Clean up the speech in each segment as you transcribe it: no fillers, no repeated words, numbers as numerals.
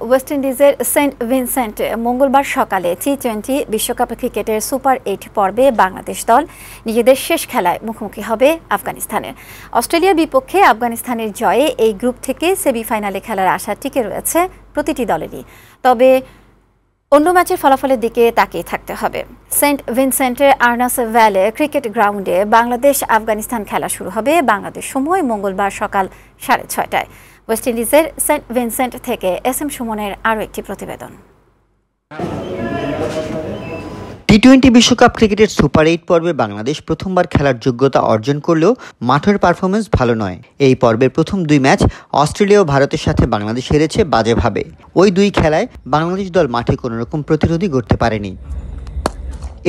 West ইন্ডিজের Saint ভিনসেন্টে মঙ্গলবার সকালে টি-20 বিশ্বকাপ ক্রিকেটের সুপার 8 পর্বে বাংলাদেশ দল নিজেদের শেষ খেলায় মুখোমুখি হবে আফগানিস্তানের। অস্ট্রেলিয়ার বিপক্ষে আফগানিস্তানের জয়ে এই গ্রুপ থেকে সেমিফাইনালে খেলার আশা টিকে রয়েছে প্রতিটি দলেরই। তবে অন্য ম্যাচের ফলাফলের দিকে তাকিয়ে থাকতে হবে। সেন্ট ভিনসেন্টের আর্নাস ভ্যালে ক্রিকেট গ্রাউন্ডে বাংলাদেশ আফগানিস্তান খেলা শুরু হবে বাংলাদেশ সময় মঙ্গলবার সকাল 6:30টায়। ওয়েস্ট ইন্ডিজের সেন্ট ভিনসেন্ট থেকে এস.এম. সুমনের আরও একটি প্রতিবেদন। টি-20 বিশ্বকাপ ক্রিকেটের সুপার 8 পর্বে বাংলাদেশ প্রথমবার খেলার যোগ্যতা অর্জন করলেও মাঠের পারফরমেন্স ভালো নয়। এই পর্বের প্রথম 2 ম্যাচ অস্ট্রেলিয়া ও ভারতের সাথে বাংলাদেশ হেরেছে বাজেভাবে। ওই 2 খেলায় বাংলাদেশ দল মাঠে কোনোরকম প্রতিরোধই করতে পারেনি।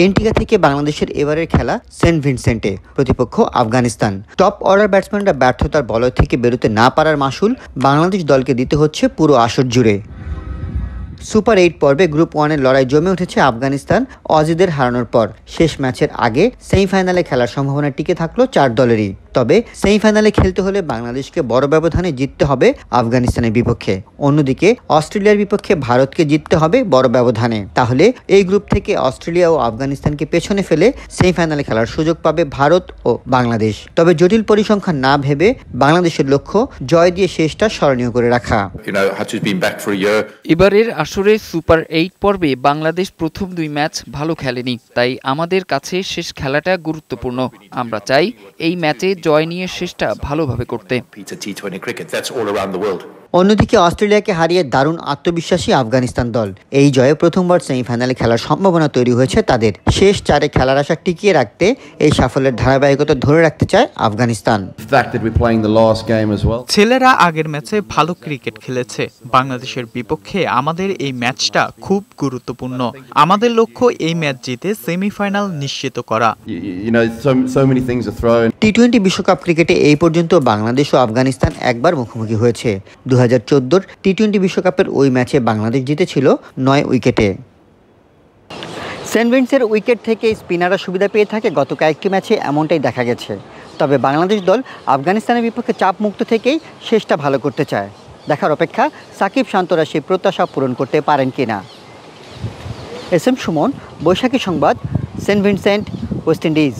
এন্টিগা থেকে বাংলাদেশের এবারের খেলা সেন্ট ভিনসেন্টে, প্রতিপক্ষ আফগানিস্তান। টপ অর্ডার ব্যাটসম্যানরা ব্যর্থতার বলয় থেকে বেরোতে না পারার মাসুল বাংলাদেশ দলকে দিতে হচ্ছে পুরো আসর জুড়ে। সুপার 8 পর্বে গ্রুপ 1-এর লড়াই জমে উঠেছে আফগানিস্তান অজিদের হারানোর পর। শেষ ম্যাচের আগে সেমিফাইনালে খেলার সম্ভাবনা টিকে থাকলো 4 দলেরই। তবে সেমিফাইনালে খেলতে হলে বাংলাদেশকে বড় ব্যবধানে জিততে হবে আফগানিস্তানের বিপক্ষে। অন্যদিকে অস্ট্রেলিয়ার বিপক্ষে ভারতকে জিততে হবে বড় ব্যবধানে। তাহলে এই গ্রুপ থেকে অস্ট্রেলিয়া ও আফগানিস্তানকে পেছনে ফেলে সেমিফাইনালে খেলার সুযোগ পাবে ভারত ও বাংলাদেশ। তবে জটিল পরিসংখ্যান না ভেবে বাংলাদেশের লক্ষ্য জয় দিয়ে শেষটা স্মরণীয় করে রাখা। এবারের আসরে সুপার 8 পর্বে বাংলাদেশ প্রথম 2 ম্যাচ ভালো খেলেনি, তাই আমাদের কাছে শেষ খেলাটা গুরুত্বপূর্ণ। আমরা চাই এই ম্যাচে জয় নিয়ে শেষটা ভালোভাবে করতে। অন্যদিকে অস্ট্রেলিয়াকে হারিয়ে দারুণ আত্মবিশ্বাসী আফগানিস্তান দল। এই জয়ে প্রথমবার সেমিফাইনালে খেলার সম্ভাবনা তৈরি হয়েছে তাদের। শেষ 4-এ খেলার আশা টিকিয়ে রাখতে এই সাফল্যের ধারাবাহিকতা ধরে রাখতে চায় আফগানিস্তান। ছেলেরা আগের ম্যাচে ভালো ক্রিকেট খেলেছে। বাংলাদেশের বিপক্ষে আমাদের এই ম্যাচটা খুব গুরুত্বপূর্ণ। আমাদের লক্ষ্য এই ম্যাচ জিতে সেমিফাইনাল নিশ্চিত করা। টি-20 বিশ্বকাপ ক্রিকেটে এই পর্যন্ত বাংলাদেশ ও আফগানিস্তান একবার মুখোমুখি হয়েছে। 2014 টি-20 বিশ্বকাপের ওই ম্যাচে বাংলাদেশ জিতেছিল 9 উইকেটে। সেন্ট ভিনসেন্টের উইকেট থেকে স্পিনাররা সুবিধা পেয়ে থাকে গত কয়েকটি ম্যাচে, এমনটাই দেখা গেছে। তবে বাংলাদেশ দল আফগানিস্তানের বিপক্ষে চাপ মুক্ত থেকেই শেষটা ভালো করতে চায়। দেখার অপেক্ষা সাকিব শান্তরা সেই প্রত্যাশা পূরণ করতে পারেন কিনা। এস.এম. সুমন, বৈশাখী সংবাদ, সেন্ট ভিনসেন্ট, ওয়েস্ট ইন্ডিজ।